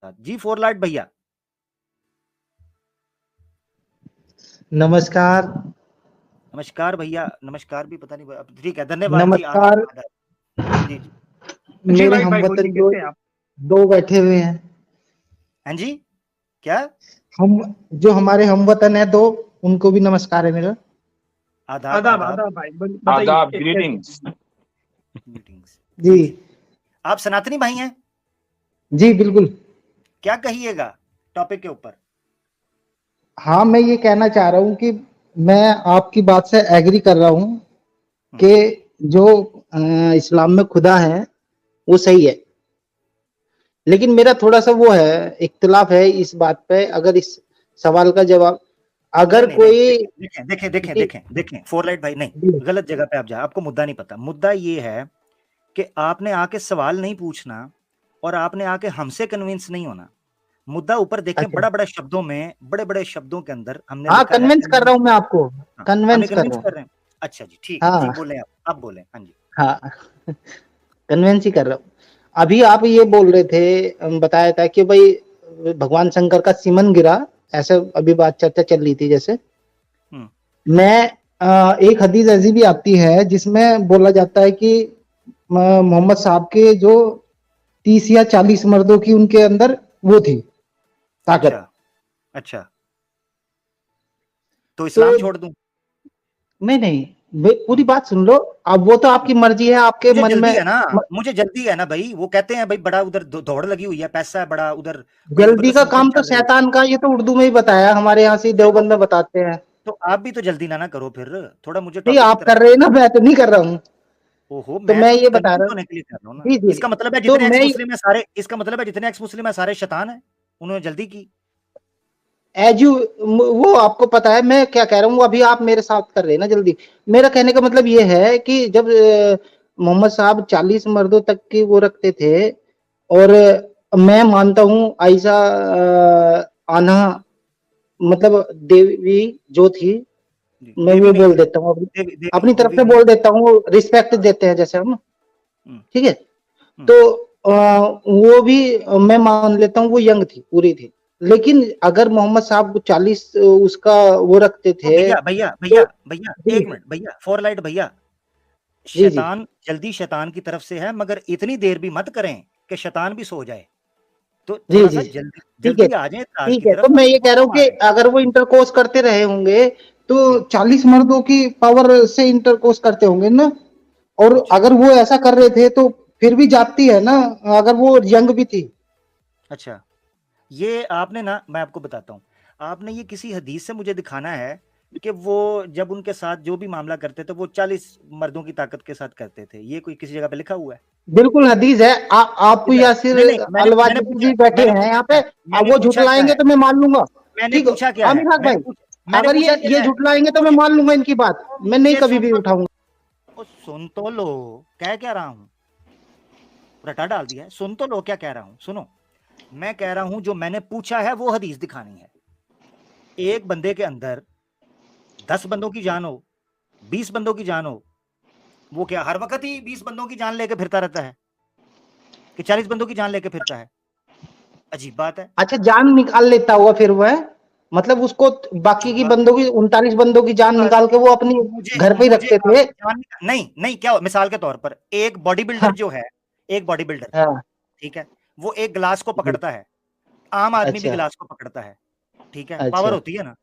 जी four light भैया। नमस्कार। नमस्कार भैया, नमस्कार भी पता नहीं, अब ठीक है, धन्यवाद जी आपके नमस्कार। आदर। जी जी। जी मेरे भाई भाई हमवतन बोलिए, जो कैसे हैं आप? दो बैठे हुए हैं, हाँ जी, क्या? हम जो हमारे हमवतन है दो, उनको भी नमस्कार है मेरा। आदाब आदाब आदाब। आदाब भाई, बताइए आदाब, कैसे हैं? ग्रीटिंग्स। मीटिंग्स। जी जी जी। आप सनातनी भाई हैं? जी बिल्कुल। क्या कहिएगा टॉपिक के ऊपर? हाँ, मैं ये कहना चाह रहा हूँ कि मैं आपकी बात से एग्री कर रहा हूँ कि जो इस्लाम में खुदा है वो सही है, लेकिन मेरा थोड़ा सा वो है, इख्तिलाफ है इस बात पे। अगर इस सवाल का जवाब नहीं अगर नहीं नहीं, कोई देखें देखें देखें जी, देखें देखें फोर लाइट भाई, नहीं, जी, गलत जगह पे आप जा, आपको मुद्दा नहीं पता। मुद्दा ये है कि आपने आके सवाल नहीं पूछना और आपने आके हमसे कन्विंस नहीं होना। मुद्दा ऊपर देखें, अच्छा, बड़ा बड़ा शब्दों में, बड़े बड़े शब्दों के अंदर हमने हाँ लिखा है कन्विंस कर रहा हूँ मैं आपको, हाँ, हमें कन्विंस कर कन्विंस रहा कर हूँ। रहे हैं। अच्छा जी, ठीक है जी, हाँ बोले आप बोले, हाँ जी। हाँ कन्विंस ही कर रहा हूँ। अभी आप ये बोल रहे थे, बताया था कि भाई भगवान शंकर का सीमन गिरा, ऐसे अभी बात चर्चा चल रही थी जैसे। मैं एक हदीस ऐसी भी आती है जिसमें बोला जाता है कि मोहम्मद साहब के जो 30 या 40 मर्दों की उनके अंदर वो थी अच्छा ताकत। अच्छा, तो तो इस्लाम छोड़ दूं? नहीं, पूरी हम्म, बात सुन लो। अब वो तो आपकी मर्जी है, आपके मुझे मन जल्दी में है ना, मुझे जल्दी है ना भाई। वो कहते हैं भाई बड़ा उधर दौड़ लगी हुई है, पैसा है बड़ा उधर, कोई जल्दी जबरदस्त का मीटिंग काम तो चल रही है। शैतान का, ये तो उर्दू में ही बताया, हमारे यहाँ से तो देवबंद में बताते हैं। तो आप भी तो जल्दी ना करो फिर, थोड़ा मुझे नहीं, टॉपिक की आप तरफ। कर रहे हैं ना, मैं तो नहीं कर रहा हूँ। ओहो, तो मैं मैं तो ये बता कन्विंस रहा हूँ। होने के लिए कर रहा हूँ ना। जी जी। इसका मतलब है तो जितने एक्स मैं मुस्लिम है सारे, इसका मतलब है जितने एक्स मुस्लिम है सारे शैतान है, उन्होंने जल्दी की। एज यू, वो आपको पता है मैं क्या कह रहा हूँ, अभी आप मेरे साथ कर रहे हैं ना जल्दी। मेरा कहने का मतलब ये है कि जब मोहम्मद साहब 40 मर्दों तक की वो रखते थे, और मैं मानता हूँ आयशा आना, मतलब देवी जो थी, जी, मैं देवी वो नहीं बोल थी। देता हूँ अपनी देवी देवी अपनी तरफ देवी से नहीं बोल थी। देता हूँ, रिस्पेक्ट हाँ। देते हैं जैसे हम। हम्म, ठीक है। हम्म। तो वो भी मैं मान लेता हूँ वो यंग थी, पूरी थी। लेकिन अगर मोहम्मद साहब 40 उसका वो रखते तो थे भैया भैया तो। भैया भैया, जी एक मिनट भैया, फोर लाइट भैया, जी जी शैतान जल्दी शैतान की तरफ से है, मगर इतनी देर भी मत करें कि शैतान भी सो जाए। तो जी थोड़ा जी सा जी। जल्दी ठीक है, जल्दी आ जाए ताज की ठीक है। तरफ, तो मैं मगर ये कह रहा थोड़ा हूँ कि मारें। अगर वो इंटरकोर्स करते रहे होंगे तो जी, 40 मर्दों की पावर से इंटरकोर्स करते होंगे ना। और अच्छा अगर वो ऐसा कर रहे थे तो फिर भी जाती है ना, अगर वो यंग भी थी। अच्छा, ये आपने ना, मैं आपको बताता हूँ, आपने ये किसी हदीस से मुझे दिखाना है कि वो जब उनके साथ जो भी मामला करते थे वो 40 मर्दों की ताकत के साथ करते थे, ये कोई किसी जगह पे लिखा हुआ है? बिल्कुल हदीस है। आप किधर? यासिर नहीं नहीं, मैंने अलवाजदी पूछा, जी बैठे हैं यहाँ पे। अब मैंने वो पूछा क्या झुटलाएंगे है, तो मैं मान लूंगा। मैंने ठीक है, पूछा क्या है, आमिर खान भाई, मैंने अगर पूछा ये क्या है? झुटलाएंगे तो मैं मुझे मान लूंगा इनकी बात, मैं नहीं मुझे कभी सुन भी तो, उठाऊंगा। ओ सुन तो लो, कह क्या रहा हूँ, रटा डाल दिया है, सुन तो लो क्या कह रहा हूँ, सुनो। मैं कह रहा हूँ जो मैंने पूछा है वो हदीस दिखानी है। एक बंदे के अंदर 10 बंदों की जान हो, 20 बंदों की जान हो, वो क्या हर वक्त ही 20 बंदों की जान लेके फिरता रहता है कि 40 बंदों की जान लेके फिरता है? अजीब बात है। अच्छा, जान निकाल लेता होगा फिर वो है, मतलब उसको बाकी की अजीब बात बंदों की 39 बंदों की जान है। निकाल के वो अपनी मुझे घर पे ही मुझे रखते थे। आपकी जान नहीं नहीं, क्या मिसाल के तौर पर एक बॉडी बिल्डर हाँ जो है, एक बॉडी बिल्डर, हाँ। ठीक है, वो एक गिलास को जी, पकड़ता है, आम आदमी भी अच्छा गिलास को पकड़ता है, ठीक है, पावर अच्छा। होती है ना,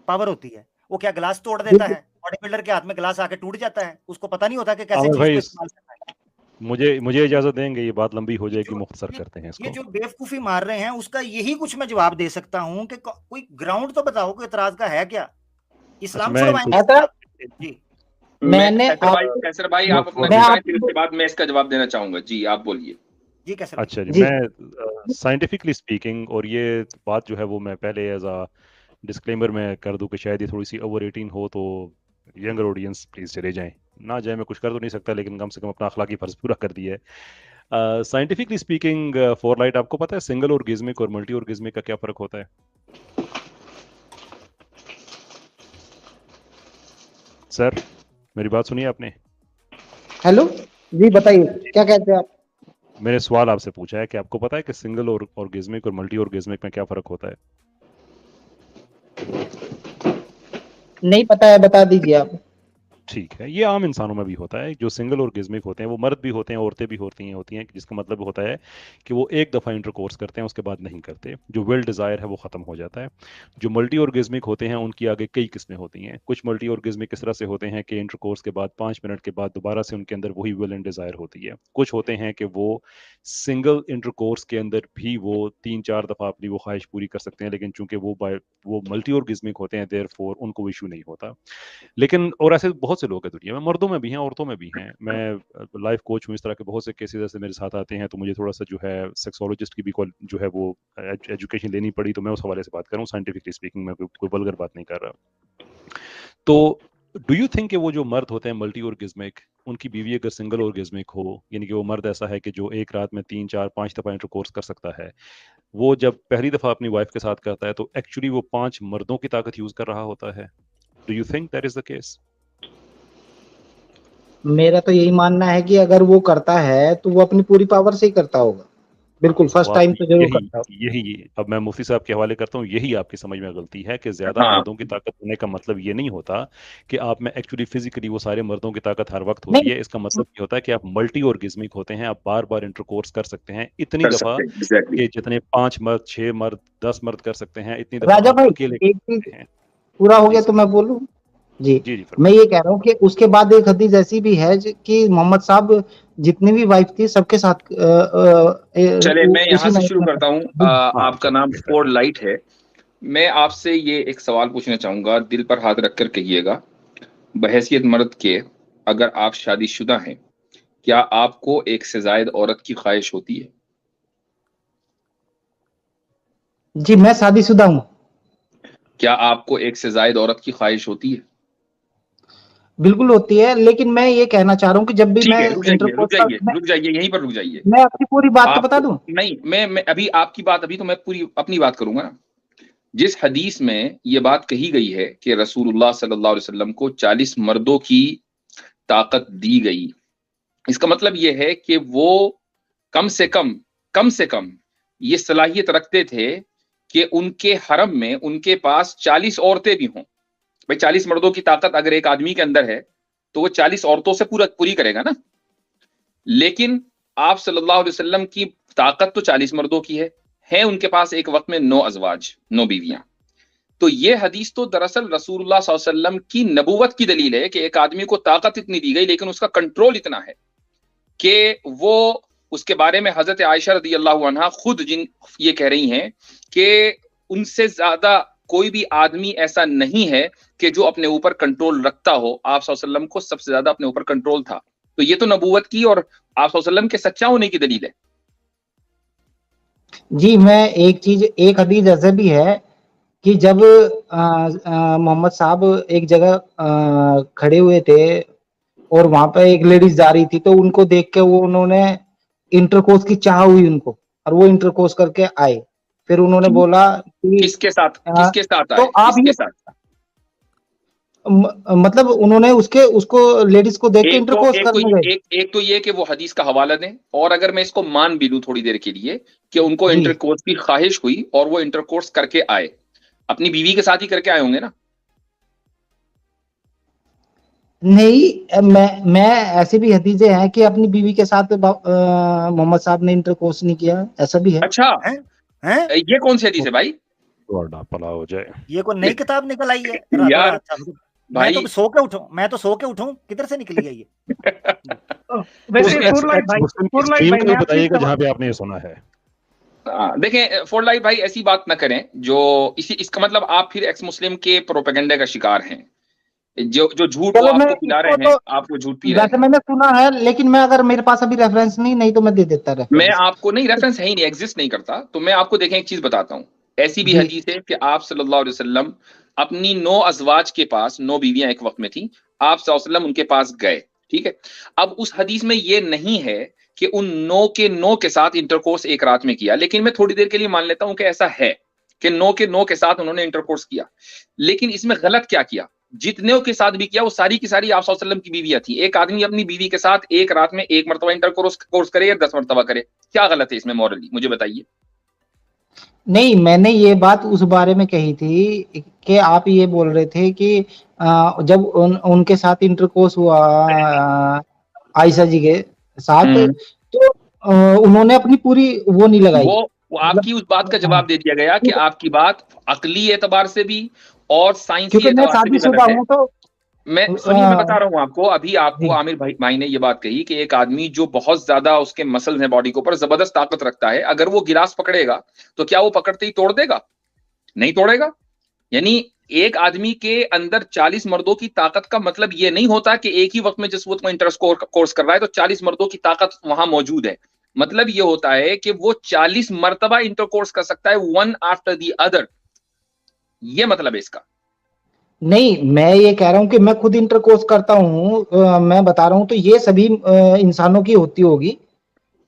पावर होती है। वो क्या गिलास तोड़ देता बिल्कुल। है? बॉडी बिल्डर के हाथ में गिलास आके टूट जाता है, उसको पता नहीं होता कि कैसे आमिर चीज भाई, को इस्तेमाल करना है। मुझे मुझे इजाजत देंगे? ये बात लंबी हो ये जाएगी, जो मुख्तसर ये, करते हैं ये इसको। जो बेवकूफी मार रहे हैं उसका यही कुछ मैं जवाब दे सकता हूं कि कोई ग्राउंड तो बताओ कि इतराज का है क्या? अच्छा, इस्लाम मैं इनको छुड़वाएंगे इससे ऐसा आप? जी मैं मैंने आप कैसर भाई आप अपना मैं बताएं, आप फिर उसके बाद मैं इसका जवाब देना चाहूंगा। जी आप बोलिए। जी, कैसर भाई। अच्छा जी, जी मैं साइंटिफिकली स्पीकिंग, और ये बात जो है वो मैं पहले एज अ डिस्क्लेमर में कर दूं कि शायद ये थोड़ी सी ओवर 18 हो, तो यंगर ऑडियंस प्लीज़ चले जाएं। ना जाए, मैं कुछ कर तो नहीं सकता, लेकिन कम से कम अपना अखलाकी फर्ज पूरा कर दिया है। साइंटिफिकली स्पीकिंग, फॉर लाइट, आपको पता है सिंगल ऑर्गेज्मिक और मल्टी ऑर्गेज्मिक का क्या फ़र्क होता है? सर, मेरी बात सुनिए आपने? हेलो। जी बताइए, क्या कहते हैं आप? मैंने सवाल आपसे पूछा है कि आपको पता है कि सिंगल और ऑर्गेज्मिक और मल्टी ऑर्गेज्मिक में क्या फर्क होता है? नहीं पता है, बता दीजिए आप। ठीक है, ये आम इंसानों में भी होता है। जो सिंगल ऑर्गेज्मिक होते हैं वो मर्द भी होते हैं, औरतें भी होती हैं, जिसका मतलब होता है कि वो एक दफ़ा इंटरकोर्स करते हैं, उसके बाद नहीं करते। जो वेल डिज़ायर है वो ख़त्म हो जाता है। जो मल्टी ऑर्गेज्मिक होते हैं उनकी आगे कई किस्में होती हैं। कुछ मल्टी ऑर्गेज्मिक इस तरह से होते हैं कि इंटरकोर्स के बाद 5 मिनट के बाद दोबारा से उनके अंदर वही विल एंड डिज़ायर होती है। कुछ होते हैं कि वो सिंगल इंटरकोर्स के अंदर भी वो 3-4 दफ़ा अपनी वो ख्वाहिश पूरी कर सकते हैं, लेकिन चूंकि वो मल्टी ऑर्गेज्मिक होते हैं, देयरफॉर उनको इशू नहीं होता। लेकिन और ऐसे बहुत से लोग हैं दुनिया में, मर्दों में भी हैं, औरतों में भी हैं। मैं लाइफ कोच हूँ, इस तरह के बहुत से केसेस ऐसे मेरे साथ आते हैं, तो मुझे थोड़ा सा जो है सेक्सोलॉजिस्ट की भी जो है वो एजुकेशन लेनी पड़ी, तो मैं उस हवाले से बात कर रहा हूँ। साइंटिफिकली स्पीकिंग, मैं कोई वल्गर बात नहीं कर रहा। तो डू यू थिंक कि वो जो मर्द होते हैं मल्टी ऑर्गेज्मिक, उनकी बीवी अगर सिंगल ऑर्गेज्मिक हो, यानी कि वो मर्द ऐसा है कि जो एक रात में 3-4-5 दफ़ा इंटरकोर्स कर सकता है, वो जब पहली दफ़ा अपनी वाइफ के साथ करता है तो एक्चुअली वो 5 मर्दों की ताकत यूज कर रहा होता है? Do you think that is the case? मेरा तो यही मानना है कि अगर वो करता है तो वो अपनी पूरी पावर से ही करता होगा। बिल्कुल, फर्स्ट टाइम तो जरूर करता होगा। यही अब मैं मुफ्ती साहब के हवाले करता हूँ, यही आपकी समझ में गलती है कि ज्यादा हाँ मर्दों की ताकत होने का मतलब ये नहीं होता कि आप में एक्चुअली फिजिकली वो सारे मर्दों की ताकत हर वक्त होती नहीं, है। इसका मतलब ये होता है कि आप मल्टी ऑर्गेज्मिक होते हैं, आप बार बार इंटरकोर्स कर सकते हैं इतनी कर दफा सकते हैं एग्जैक्टली। कि जितने 5 मर्द, 6 मर्द, 10 मर्द कर सकते हैं, इतनी दफा राजा आप भाई, अकेले कर एक चीज सकते हैं। पूरा हो जी गया तो सर। मैं बोलूं। जी, जी जी मैं फरमाइए। ये कह रहा हूँ कि उसके बाद एक हदीस ऐसी भी है कि मोहम्मद साहब जितनी भी वाइफ थी सबके साथ चले मैं यहाँ उसी से नाइट शुरू में करता हूँ। जी। हाँ आपका चलो नाम ठीक है। फोर लाइट है। मैं आपसे ये एक सवाल पूछना चाहूंगा, दिल पर हाथ रखकर कहिएगा। बहैसियत मर्द के, अगर आप शादीशुदा हैं, क्या आपको एक से जायद औरत की ख्वाहिश होती है? जी, मैं शादीशुदा हूँ। क्या आपको एक से जायद औरत की ख्वाहिश होती है? बिल्कुल होती है, लेकिन मैं ये कहना चाह रहा हूँ कि जब भी ठीक मैं है, रुक जाइए रुक इंटरकोर्स का जाइए रुक जाइए, यहीं पर रुक जाइए। मैं अपनी पूरी बात तो बता आपको दूं। नहीं, मैं अभी आपकी बात, अभी तो मैं पूरी अपनी बात करूंगा ना। जिस हदीस में ये बात कही गई है कि रसूलुल्लाह सल्लल्लाहु अलैहि वसल्लम को 40 मर्दों की ताकत दी गई, इसका मतलब ये है कि वो कम से कम ये सलाहियत रखते थे कि उनके हरम में उनके पास 40 औरतें भी हों। भाई 40 मर्दों की ताकत अगर एक आदमी के अंदर है तो वो 40 औरतों से पूरी करेगा ना। लेकिन आप सल्लल्लाहु अलैहि वसल्लम की ताकत तो 40 मर्दों की है उनके पास एक वक्त में 9 अजवाज, 9 बीवियां। तो ये हदीस तो दरअसल रसूलुल्लाह सल्लल्लाहु अलैहि वसल्लम की नबूवत की दलील है कि एक आदमी को ताकत इतनी दी गई, लेकिन उसका कंट्रोल इतना है कि वो, उसके बारे में हजरत आयशा रदी अल्लाह अन्हा खुद जिन ये कह रही हैं कि उनसे ज्यादा कोई भी आदमी ऐसा नहीं है कि जो अपने ऊपर कंट्रोल रखता हो। आप सल्लल्लाहु अलैहि वसल्लम को सबसे ज्यादा अपने ऊपर कंट्रोल था। तो ये तो नबूवत की और आप सल्लल्लाहु अलैहि वसल्लम के सच्चा होने की दलील है। जी, मैं एक हदीस ऐसे भी है कि जब मोहम्मद साहब एक जगह खड़े हुए थे और वहां पे एक लेडीज जा रही थी, तो उनको देख के वो उन्होंने इंटरकोर्स की चाह हुई उनको, और वो इंटरकोर्स करके आए। फिर उन्होंने बोला कि किसके साथ, अ, किसके साथ तो आए, आप किसके ये साथ? मतलब उन्होंने उसको लेडीज को देख के एक तो इंटरकोर्स एक तो करने गए। एक तो ये कि वो हदीस का हवाला दें, और अगर मैं इसको मान भी लूं थोड़ी देर के लिए कि उनको जी इंटरकोर्स की ख्वाहिश हुई और वो इंटरकोर्स करके आए, अपनी बीवी के साथ ही करके आए होंगे ना। नहीं, मैं ऐसी भी हदीसें हैं कि अपनी बीवी के साथ मोहम्मद साहब ने इंटरकोर्स नहीं किया, ऐसा भी है। अच्छा, हैं हैं ये कौन सी हदीस है भाई? गॉड आप भला हो जाए। ये कोई नई किताब निकल आई है रातों रात? यार अच्छा, मैं तो भाई सो के उठूं किधर से निकली है ये? वैसे देखें, फुल लाइट भाई, मुस्लिम की फुल लाइट स्ट्रीम भाई, का मैं भी आपसे एक बताइएगा सवाल जहाँ पे आपने ये सुना है। देखें फॉर लाइफ भाई, ऐसी बात ना करें जो इसका मतलब आप फिर एक्स मुस्लिम के प्रोपेगेंडे का शिकार हैं। जो जो झूठ वो चलो मैं आपको खिला इसको रहे हैं, तो आप वो झूठ पी रहे वैसे हैं। मैंने सुना है, लेकिन मैं अगर मेरे पास अभी रेफरेंस नहीं तो मैं दे देता मैं रेफरेंस। आपको, नहीं रेफरेंस है ही नहीं, एग्जिस्ट नहीं करता, तो मैं आपको देखें एक चीज बताता हूं। ऐसी भी जी हदीस है कि आप सल्लल्लाहु अलैहि वसल्लम अपनी 9 अजवाज के पास, 9 बीवियां एक वक्त में थी, आप सल्लल्लाहु अलैहि वसल्लम उनके पास गए। ठीक है, अब उस हदीस में ये नहीं है कि उन 9 के 9 के साथ इंटरकोर्स एक रात में किया, लेकिन मैं थोड़ी देर के लिए मान लेता हूं कि ऐसा है कि 9 के 9 के साथ उन्होंने इंटरकोर्स किया। लेकिन इसमें गलत क्या किया? जितने के साथ भी किया वो सारी की सारी आप सल्लल्लाहु अलैहि वसल्लम की बीवियां थी। एक आदमी अपनी बीवी के साथ एक रात में 1 मरतबा इंटरकोर्स करे या 10 मरतबा करे, क्या गलत है इसमें मॉरली? मुझे बताइए। नहीं, मैंने ये बात उस बारे में कही थी कि आप ये बोल रहे थे कि जब उनके साथ इंटरकोर्स हुआ आयशा जी के साथ, तो उन्होंने अपनी पूरी वो नहीं लगाई। वो आपकी उस बात का जवाब दे दिया गया कि आपकी बात अकली एतबार से भी और साइंसी एतबार से भी गलत है। तो सुनिए, मैं बता रहा हूँ आपको। अभी आपको आमिर भाई ने ये बात कही कि एक आदमी जो बहुत ज्यादा उसके मसल्स हैं बॉडी के ऊपर, जबरदस्त ताकत रखता है, अगर वो गिलास पकड़ेगा तो क्या वो पकड़ते ही तोड़ देगा? नहीं तोड़ेगा। यानी एक आदमी के अंदर 40 मर्दों की ताकत का मतलब ये नहीं होता कि एक ही वक्त में जिस वक्त में इंटरकोर्स कर रहा है तो 40 मर्दों की ताकत वहां मौजूद है। मतलब ये होता है कि वो 40 मर्तबा इंटरकोर्स कर सकता है, वन आफ्टर दी अदर। ये मतलब है इसका। नहीं, मैं ये कह रहा हूँ कि मैं खुद इंटरकोर्स करता हूँ, मैं बता रहा हूँ, तो ये सभी इंसानों की होती होगी।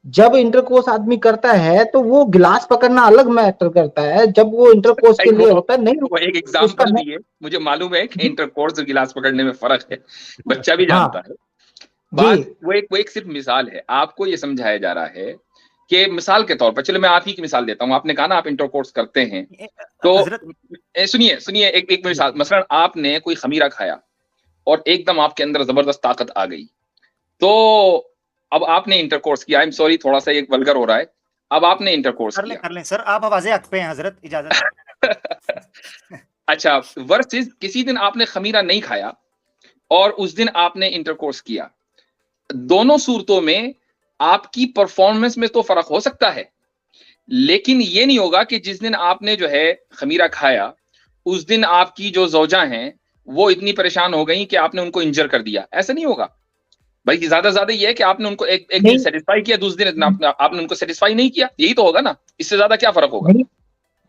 जब इंटरकोर्स आदमी करता है तो वो गिलास पकड़ना अलग मैटर करता है, जब वो इंटरकोर्स के लिए होता है। नहीं, वो एक एग्जांपल दिए, मुझे मालूम है कि इंटरकोर्स और गिलास पकड़ने में फर्क है, बच्चा भी जानता है। बात वो एक सिर्फ मिसाल है, आपको ये समझाया जा रहा है कि मिसाल के तौर पर, चलो मैं आप ही की मिसाल देता हूँ। आपने कहा ना आप इंटरकोर्स करते हैं, तो सुनिए एक मिसाल। मसलन आपने कोई खमीरा खाया और एकदम आपके अंदर जबरदस्त ताकत आ गई, तो अब आपने इंटरकोर्स किया। आई एम सॉरी, थोड़ा सा एक वल्गर हो रहा है। अब आपने इंटरकोर्स किया। कर लें सर, आप आवाज़ें हक पे हैं हजरत, इजाजत। अच्छा, वर्सेस किसी दिन आपने खमीरा नहीं खाया और उस दिन आपने इंटरकोर्स किया। दोनों सूरतों में आपकी परफॉर्मेंस में तो फर्क हो सकता है, लेकिन ये नहीं होगा कि जिस दिन आपने जो है खमीरा खाया उस दिन आपकी जो ज़ौजा हैं वो इतनी परेशान हो गई कि आपने उनको इंजर कर दिया। ऐसा नहीं होगा। बल्कि ज्यादा ये है कि आपने उनको एक दिन सेटिस्फाई किया, दूसरे दिन आपने उनको सेटिस्फाई नहीं किया। यही तो होगा ना, इससे ज्यादा क्या फर्क होगा?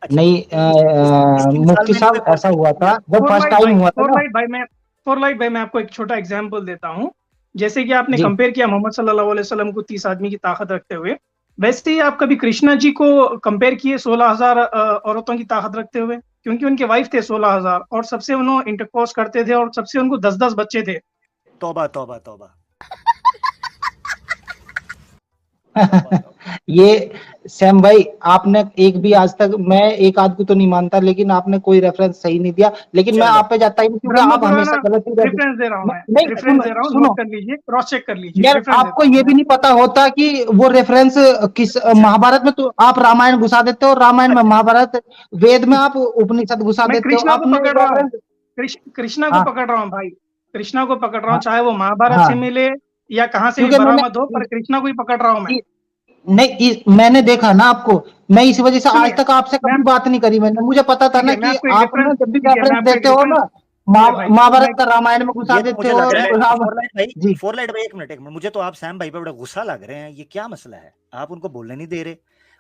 नहीं, मुफ्ती साहब, ऐसा हुआ था जब फर्स्ट टाइम हुआ था। फॉरलाइट भाई, मैं आपको एक छोटा एग्जांपल देता हूँ। जैसे कि आपने कंपेयर किया मोहम्मद सल्लल्लाहु अलैहि वसल्लम को 30 आदमी की ताकत रखते हुए, वैसे ही आप कभी कृष्णा जी को कंपेयर किए 16,000 औरतों की ताकत रखते हुए? क्योंकि उनके वाइफ थे 16,000 और सबसे उन्होंने इंटरकोर्स करते थे और सबसे उनको 10-10 बच्चे थे। तौबा तौबा तौबा। ये सैम भाई, आपने एक भी आज तक, मैं एक आध को तो नहीं मानता, लेकिन आपने कोई रेफरेंस सही नहीं दिया। लेकिन मैं आप पे जाता ही क्योंकि आप हमेशा गलत ही रेफरेंस दे रहा हूं। मैं रेफरेंस दे रहा हूं, नोट कर लीजिए, क्रॉस चेक कर लीजिए। यार, आपको ये भी नहीं पता होता कि वो रेफरेंस किस महाभारत में, तो आप रामायण घुसा देते हो, रामायण में महाभारत, वेद में आप उपनिषद घुसा देते हो। कृष्णा को पकड़ रहा हूँ, कृष्णा को पकड़ रहा हूँ भाई, कृष्णा को पकड़ रहा हूँ, चाहे वो महाभारत से मिले या कहां से भी बरामद हो, पर कृष्णा को ही पकड़ रहा हूं मैं। नहीं, मैंने देखा ना आपको, मैं इस वजह से आज तक आपसे कभी बात नहीं करी। मैंने, मुझे पता था ना कि आप ना जब भी रेफरेंस देते हो ना महाभारत का रामायण में घुसा देते हो। फॉरलाइट भाई, एक मिनट, मुझे तो आप सैम भाई पे बड़ा गुस्सा लग रहे हैं। ये क्या मसला है? आप उनको बोलने नहीं दे रहे,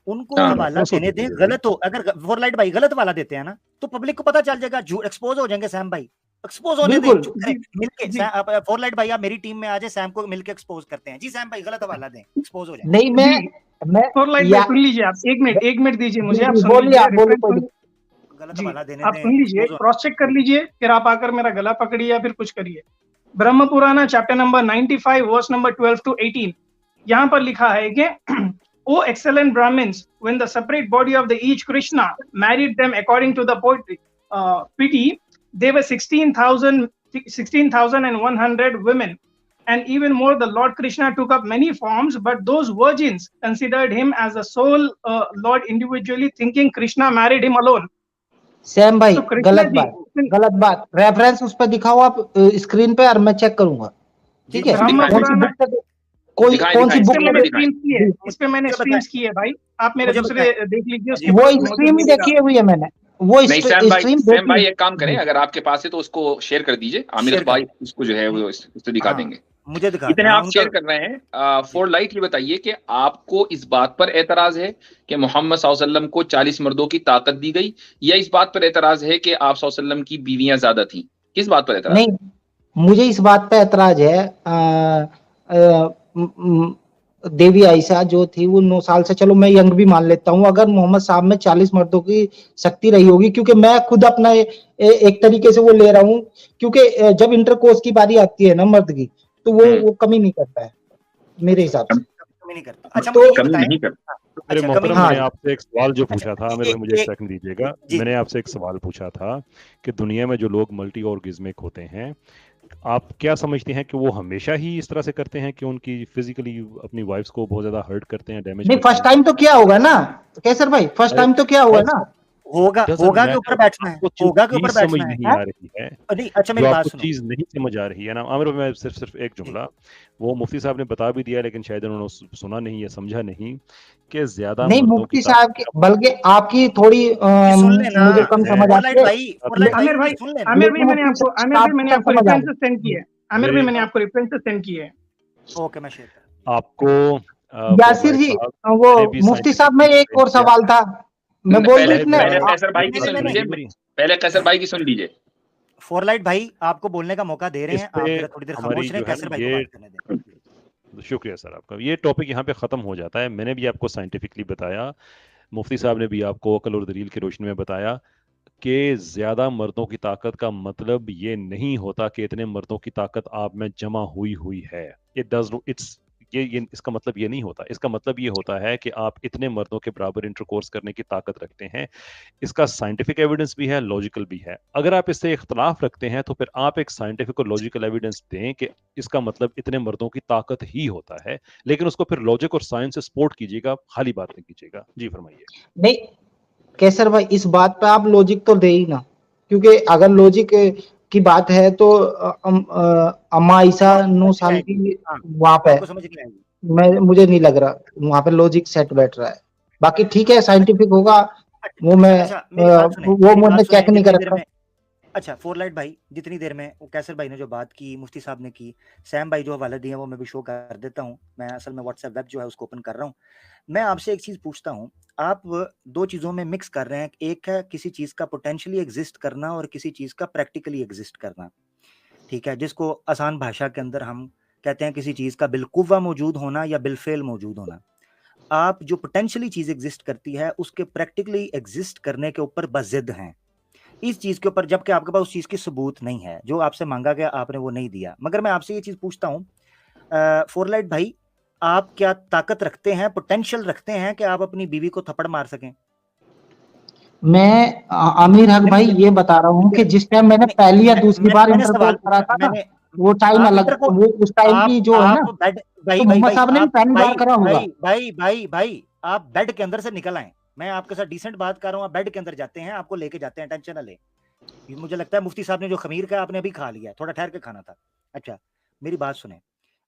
उनको हवाला देने दें। गलत हो, अगर फॉरलाइट भाई गलत वाला देते हैं ना तो पब्लिक को पता चल जाएगा, एक्सपोज हो जाएंगे। सैम भाई एक्सपोज होने दें, चुप करें मिलके। फॉरलाइट भाई आप मेरी टीम में आ जाए, सैम को मिलके एक्सपोज करते हैं। जी सैम भाई, गलत हवाला दें, एक्सपोज हो जाए। नहीं, मैं फॉरलाइट भाई सुन लीजिए, आप एक मिनट दीजिए मुझे, आप सुन लीजिए, आप सुन लीजिए, क्रॉस चेक कर लीजिए, फिर आप आकर मेरा गला पकड़िए या फिर कुछ करिए। Brahma Purana chapter number 95 verse number 12 to 18, यहाँ पर लिखा है कि O excellent Brahmins, when the separate body of the each Krishna married them according to the poetry, pity, they were 16,100 women, and even more the Lord Krishna took up many forms, but those virgins considered him as the sole Lord individually, thinking Krishna married him alone. Sam भाई, गलत बात। Reference उस पर दिखाओ आप screen पे, और मैं चेक करूंगा, ठीक है? कौन सी बुक मैंने स्ट्रीम्स की है, इस पे मैंने स्ट्रीम्स की है भाई, आप मेरे दूसरे देख लीजिए। वो स्ट्रीम ही देखी हुई है मैंने, वो स्ट्रीम। सैम भाई एक काम करें, अगर आपके पास है तो उसको शेयर कर दीजिए, आमिर भाई उसको जो है वो उसको दिखा देंगे। मुझे दिखा, इतने आप शेयर कर रहे हैं। फॉरलाइट ये बताइए कि आपको इस बात पर एतराज है कि मोहम्मद सल्लल्लाहु अलैहि वसल्लम को 40 मर्दों की ताकत दी गई, या इस बात पर एतराज है कि आप सल्लल्लाहु अलैहि वसल्लम की बीवियां ज्यादा थी? किस बात पर एतराज? नहीं, मुझे इस बात पर एतराज है, देवी आयशा जो थी वो 9 साल से, चलो मैं यंग भी मान लेता हूँ, अगर मोहम्मद साहब में 40 मर्दों की शक्ति रही होगी, क्योंकि मैं खुद अपना एक तरीके से वो ले रहा हूँ, क्योंकि जब इंटरकोर्स की बारी आती है ना मर्द की, तो वो कमी नहीं करता है मेरे हिसाब से। कमी नहीं करता। अच्छा तो मुझे ये कमी बताएं, नहीं करता। मेरे अच्छा कमी मोहतरम, नहीं हाँ मैंने करता। आपसे एक सवाल जो अच्छा पूछा था, मेरे भाई मुझे एक सेकंड दीजिएगा। जी मैंने आपसे एक सवाल पूछा था कि दुनिया में जो लोग मल्टी ऑर्गेज्मिक होते हैं, आप क्या समझते हैं कि वो हमेशा ही इस तरह से करते हैं कि उनकी फिजिकली अपनी वाइफ्स को बहुत ज्यादा हर्ट करते हैं, डैमेज नहीं, करते फर्स्ट हैं? टाइम तो क्या होगा ना कैसर भाई, फर्स्ट टाइम तो क्या होगा ना, होगा डजंट होगा के मैटर। ऊपर बैठना है, आपको जो होगा के ऊपर चीज समझ बैठना है। नहीं आ रही है, नहीं अच्छा जो मेरी बात आपको सुनो। चीज नहीं समझ आ रही है ना आमिर भाई, मैं सिर्फ एक जुमला, वो मुफ्ती साहब ने बता भी दिया, लेकिन शायद उन्होंने सुना नहीं या समझा नहीं कि ज्यादा नहीं मर्दों की मुफ्ती साहब की, ताकत बल्कि आपकी थोड़ी ये सुन लेना मुझे कम समझ फोरलाइट आती है, भाई, फोरलाइट भाई आमिर भाई, ये सुन लेना। आमिर भाई लेकिन मैंने मुफ्ती आपको साहब रेफरेंसेस समझ आ सेंड किए। आमिर भाई मेरे मैंने आपको रेफरेंसेस सेंड किए। ओके मैं शेयर कर। आपको यासिर फोरलाइट जी, साहब वो ने भी मुफ्ती साहब में साइंटिफिकली एक एक्सप्लेन और किया। सवाल था, मैं बोल दूं पहले इसमें पहले मेरा कैसर भाई की नहीं, सुन नहीं, लीजिए, मेरी पहले कैसर भाई की सुन लीजिए। फोरलाइट भाई आपको बोलने का मौका दे रहे इस हैं, पे आप जरा थोड़ी देर हमारी खामोश रहे, जो है कैसर ना भाई को ये, बात करने दें। शुक्रिया सर आपका, ये टॉपिक यहाँ पे ख़त्म हो जाता है। मैंने भी आपको साइंटिफिकली बताया, मुफ्ती साहब ने भी आपको अकल और दलील की रोशनी में बताया कि ज़्यादा मर्दों की ताकत का मतलब ये नहीं होता कि इतने मर्दों की ताकत आप में जमा हुई हुई है। इट डज इट्स ये इसका मतलब ये नहीं होता। इसका मतलब ये होता है कि आप इतने मर्दों के बराबर इंटरकोर्स करने की ताकत रखते हैं। इसका साइंटिफिक एविडेंस भी है, लॉजिकल भी है। अगर आप इससे इख्तलाफ रखते हैं तो फिर आप एक साइंटिफिक और लॉजिकल एविडेंस दें कि इसका मतलब इतने मर्दों की ताकत ही होता है, लेकिन उसको फिर लॉजिक और साइंस से सपोर्ट कीजिएगा, खाली बात नहीं कीजिएगा। जी फरमाइए। नहीं कैसर भाई, इस बात पे आप लॉजिक तो दे ही ना, क्योंकि अगर लॉजिक की बात है तो अम्मा ईसा आपको 9 समझ नहीं साल आएगी। की हाँ, वहां पे, आपको समझ नहीं आएगी। मुझे नहीं लग रहा वहां पे लॉजिक सेट बैठ रहा है। बाकी ठीक है, साइंटिफिक होगा वो मैं अच्छा मेरी बात सुने, वो मेरी मैंने बात सुने, चेक नहीं कर जितनी देर रखा। में, अच्छा फोरलाइट भाई जितनी देर में वो कैसर भाई ने जो बात की, मुफ्ती साहब ने की, सैम भाई जो हवाले दिए वो मैं भी शो कर देता हूँ। मैं असल में व्हाट्सएप वेब जो है उसको ओपन कर रहा हूँ। मैं आपसे एक चीज पूछता हूँ, आप दो चीजों में मिक्स कर रहे हैं। एक है किसी चीज का पोटेंशियली एग्जिस्ट करना और किसी चीज का प्रैक्टिकली एग्जिस्ट करना, ठीक है, जिसको आसान भाषा के अंदर हम कहते हैं किसी चीज का बिलकुवा मौजूद होना या बिलफेल मौजूद होना। आप जो पोटेंशियली चीज एग्जिस्ट करती है उसके प्रैक्टिकली एग्जिस्ट करने के ऊपर बजिद हैं इस चीज के ऊपर, जबकि आपके पास उस चीज की सबूत नहीं है। जो आपसे मांगा गया आपने वो नहीं दिया। मगर मैं आपसे ये चीज पूछता हूँ फोरलाइट भाई, आप क्या ताकत रखते हैं, पोटेंशियल रखते हैं कि आप अपनी बीवी को थप्पड़ मार सकें? मैं आमिर हक भाई ये बता रहा हूँ कि जिस टाइम मैंने पहली या दूसरी बार मैंने इंटरकोर्स सवाल करा पूछा, था ना, मैंने वो टाइम आप अलग, इंटर को वो उस टाइम की जो है ना, आप बेड भाई तो भाई मोहम्मद भाई साहब ने भी आप पहली बार करा होगा। भाई आप बेड के अंदर से निकल आए। मैं आपके साथ डिसेंट बात कर रहा हूँ, आप बेड के अंदर जाते हैं, आपको लेके जाते हैं, टेंशन ना ले। मुझे लगता है मुफ्ती साहब ने जो खमीर का आपने अभी खा लिया, थोड़ा ठहर के खाना था। अच्छा मेरी बात सुने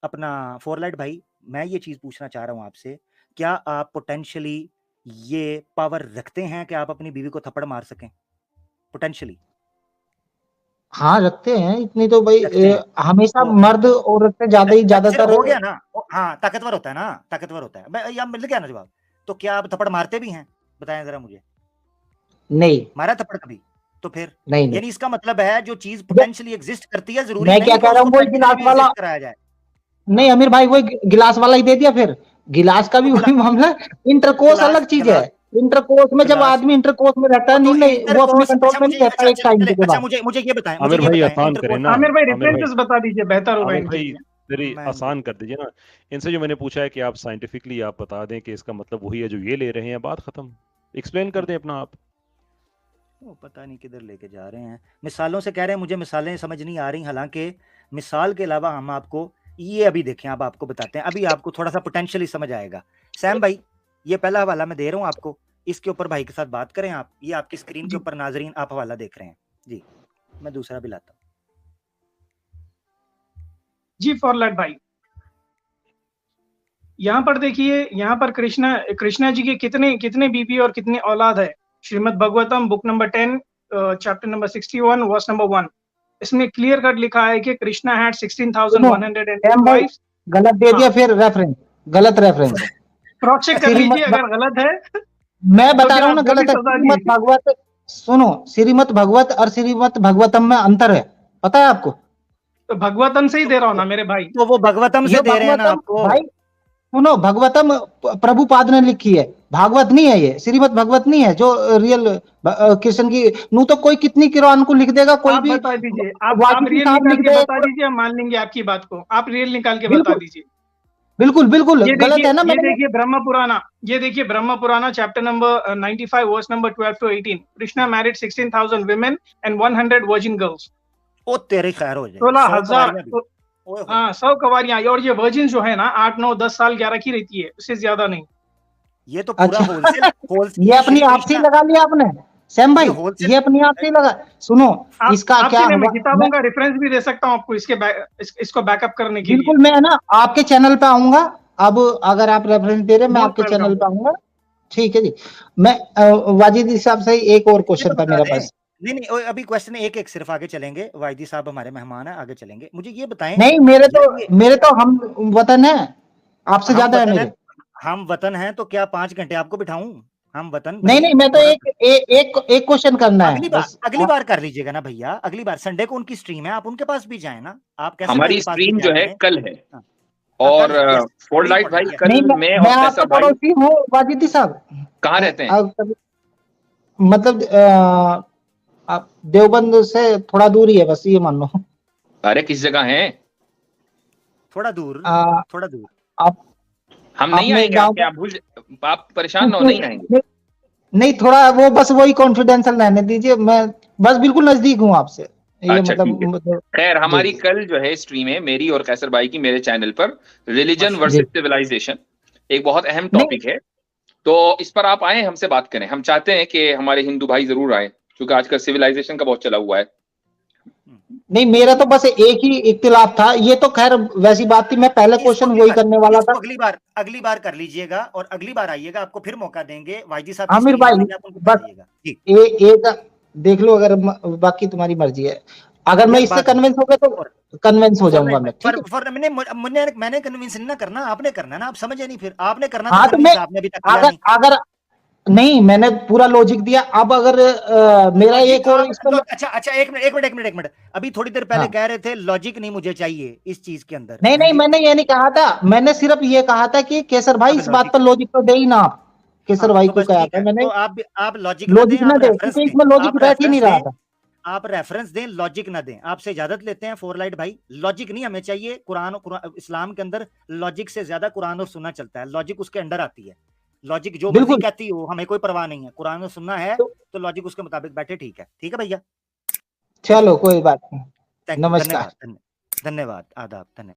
अपना फोरलाइट भाई, मैं ये चीज पूछना चाह रहा हूँ आपसे, क्या आप पोटेंशियली ये पावर रखते हैं कि आप अपनी बीवी को थप्पड़ मार सकें पोटेंशियली? हाँ रखते हैं, इतनी तो भाई रखते हैं हमेशा तो मर्द औरत से ज्यादा ही ज्यादातर हो गया ना। हाँ ताकतवर होता है ना, ताकतवर होता है। या मिल गया ना जवाब। तो क्या आप थप्पड़ मारते भी हैं? बताएं जरा मुझे, नहीं मारा थप्पड़ कभी? तो फिर नहीं। यानी इसका मतलब है जो चीज पोटेंशियली एग्जिस्ट करती है जरूरी मैं नहीं क्या कि कह रहा उसको हूँ, वो प्रैक्टिकली गिलास भी वाला, एग्जिस्ट कराया जाए। नहीं अमीर भाई वो गिलास वाला ही दे दिया, फिर गिलास का भी तो वही मामला। इंटरकोर्स अलग चीज है, इंटरकोर्स में जब गिलास आदमी इंटरकोर्स में रहता है, तो नहीं वो अपने इंटरकोर्स, कंट्रोल अच्छा में मुझे नहीं रहता एक टाइम के बाद। मुझे ये बताएं, आमिर भाई आसान करें इंटरकोर्स। ना, आमिर भाई आमिर भाई, रेफरेंसेस बता दीजिए, बेहतर होगा आमिर इनके भाई लिए। मेरी मैं आसान कर दीजिए ना। इनसे जो मैंने पूछा है कि आप साइंटिफिकली आप बता दें कि इसका मतलब वही है जो ये ले रहे हैं, बात खत्म। एक्सप्लेन कर दें अपना आप। वो पता नहीं किधर लेके जा रहे हैं, मिसालों से कह रहे हैं, मुझे मिसालें समझ नहीं आ रही। हालांकि मिसाल के अलावा हम आपको ये अभी देखें, अब आपको बताते हैं, अभी आपको थोड़ा सा पोटेंशियली समझ आएगा। सैम भाई ये पहला हवाला मैं दे रहा हूँ आपको, इसके ऊपर भाई के साथ बात करें आप। ये आपकी स्क्रीन के ऊपर नाजरीन आप हवाला देख रहे हैं जी, मैं दूसरा भी लाता हूँ जी फॉरलाइट भाई, यहाँ पर देखिए, यहाँ पर कृष्णा जी के कितने बीबी और कितने औलाद है। Shrimad Bhagavatam book number 10 chapter number 61 verse number 1, इसमें क्लियर कट लिखा है कि कृष्णा हैड 16,108 वाइफ्स। गलत दे दिया, फिर रेफरेंस गलत, रेफरेंस क्रॉस चेक कर लीजिए, अगर गलत है मैं बता तो रहा हूँ ना, फिर गलत है। सजा श्रीमद् दी। भागवत, सुनो, श्रीमद् भगवत और श्रीमद् भगवतम में अंतर है, पता है आपको? तो भगवतम से ही दे रहा हूँ ना मेरे भाई। तो वो भगवतम से ये दे रहे हैं ना भगवतम आपको। भाई, सुनो, भगवतम प्रभुपाद ने लिखी है, भागवत नहीं है, ये श्रीमद भगवत नहीं है जो रियल कृष्ण की। नू तो कोई कितनी कुरान को लिख देगा, कोई आप भी बता दीजिए, आप वाजिदी रियल साहब निकाल लिख के दे। बता दीजिए, हम मान लेंगे आपकी बात को। आप रियल निकाल के बता बिल्कुल दीजिए। बिल्कुल बिल्कुल ये गलत देखिए, है ना। ये मैंने देखिए ब्रह्म पुराना, ये देखिए Brahma Purana chapter number 95 verse number 12 to 18। Krishna married 16,000 women and 100 virgin girls। ओ तेरी खैर हो जाए, 16,000। 100 भी। ओए होए। हाँ, 100 कवारियां। और ये वर्जिन जो है ना 8, 9, 10 साल 11 की रहती है, उससे ज्यादा नहीं। ये तो पूरा अच्छा होलसेल ये अपनी आप से ही लगा लिया आपने सैम भाई, होलसेल ये अपनी आप से ही लगा। सुनो इसका आपके क्या लिए मैं हुआ, किताबों का रेफरेंस भी दे सकता हूँ आपको इसको बैकअप करने के लिए। बिल्कुल मैं ना आपके चैनल पे आऊंगा। अब अगर आप रेफरेंस दे रहे हैं, मैं मोस्ट आपके वेलकम। चैनल पे आऊंगा। ठीक है जी। मैं वाजिद साहब से एक और ये क्वेश्चन तो था बता मेरे दें। पास। नहीं नहीं ओए, अभी क्वेश्चन एक सिर्फ आगे चलेंगे, वाहिदी साहब हमारे मेहमान है, आगे चलेंगे। मुझे ये बताएं नहीं यार, ये मेरे तो हम वतन है, आपसे हम ज्यादा है वतन है, मेरे। हम वतन हैं तो क्या 5 घंटे आपको बिठाऊं? हम वतन नहीं भाई नहीं, मैं तो थोड़ा एक क्वेश्चन करना है बस। अगली बार कर लीजिएगा ना भैया, अगली बार संडे को उनकी स्ट्रीम है, आप उनके पास भी जाएं ना, आप कैसर भाई हमारी के पास भी स्ट्रीम जो जाया है करें। कल है। हाँ, और कल है, यस, फोर्ड वेरी लाइट भाई इंपॉर्टेंट, कल नहीं मैं मैं और आपका कैसर भाई पड़ोसी हूँ वाजिदी साहब। कहाँ रहते हैं? मतलब आप देवबंद से थोड़ा दूर ही है, बस ये मान लो। अरे किस जगह हैं? थोड़ा दूर, आ, थोड़ा दूर। आप हम नहीं आपने आएंगे गांव आपके, आप परेशान ना हो, नहीं आएंगे। नहीं, नहीं थोड़ा वो बस वही कॉन्फिडेंशियल रहने दीजिए। मैं बस बिल्कुल नजदीक हूँ आपसे, ये अच्छा ठीक है। मतलब खैर जी हमारी जी कल जो है स्ट्रीम है मेरी और कैसर भाई की, मेरे चैनल पर, रिलीजन माशाल्लाह। जी। वर्सेस सिविलाइजेशन, एक बहुत अहम नहीं टॉपिक है। तो इस पर आप आए हमसे बात करें। हम चाहते हैं कि हमारे हिंदू भाई जरूर आए, क्योंकि आजकल सिविलाइजेशन का बहुत चला हुआ है। नहीं, मेरा तो बस एक ही इख्तिलाफ था। ये तो खैर वैसी बात थी, मैं पहले क्वेश्चन वही करने वाला था। इसको अगली बार कर लीजिएगा और अगली बार आइएगा, आपको फिर मौका देंगे। वाईजी साहब की आमिर स्ट्रीम भाई आएगी, आप उनके पास बस आइएगा जी। एक देख लो, अगर बाकी तुम्हारी मर्जी है। अगर मैं यार इससे बात कन्विंस हो गया तो कन्विंस हो जाऊंगा मैं, ठीक है। मैंने कन्विंस नहीं ना करना, आपने करना ना, आप समझे नहीं, फिर आपने करना तो हाँ तो मैं कन्विंस आपने अभी तक किया अगर नहीं। अगर नहीं, मैंने पूरा लॉजिक दिया। अब अगर मेरा लॉजिक एक और आप इस पर अच्छा अच्छा, एक मिनट, अभी थोड़ी देर पहले हाँ कह रहे थे लॉजिक नहीं मुझे चाहिए इस चीज के अंदर, नहीं हैं नहीं, जी। मैंने ये नहीं कहा था। मैंने सिर्फ ये कहा था कि केसर भाई अब इस बात लॉजिक, पर लॉजिक तो दे ही ना आप। केसर हाँ भाई तो को बस कहा ठीक था है, मैंने, तो आप लॉजिक ना दें, लॉजिक ना आप दे, रेफरेंस क्योंकि दें, इसमें लॉजिक बैठ ही नहीं रहा था। आप रेफरेंस दें, लॉजिक ना दें। आपसे इजाजत लेते हैं फोर लाइट भाई, लॉजिक नहीं हमें चाहिए। इस्लाम के अंदर लॉजिक से ज्यादा कुरान और सुन्ना चलता है, लॉजिक उसके अंडर आती है। लॉजिक जो मर्जी बिल्कुल। कहती हो, हमें कोई परवाह नहीं है, कुरान और सुन्ना है तो तो लॉजिक उसके मुताबिक बैठे, ठीक है भैया। चलो कोई बात नहीं। थैंक यू, नमस्कार। धन्यवाद, आदाब, धन्यवाद।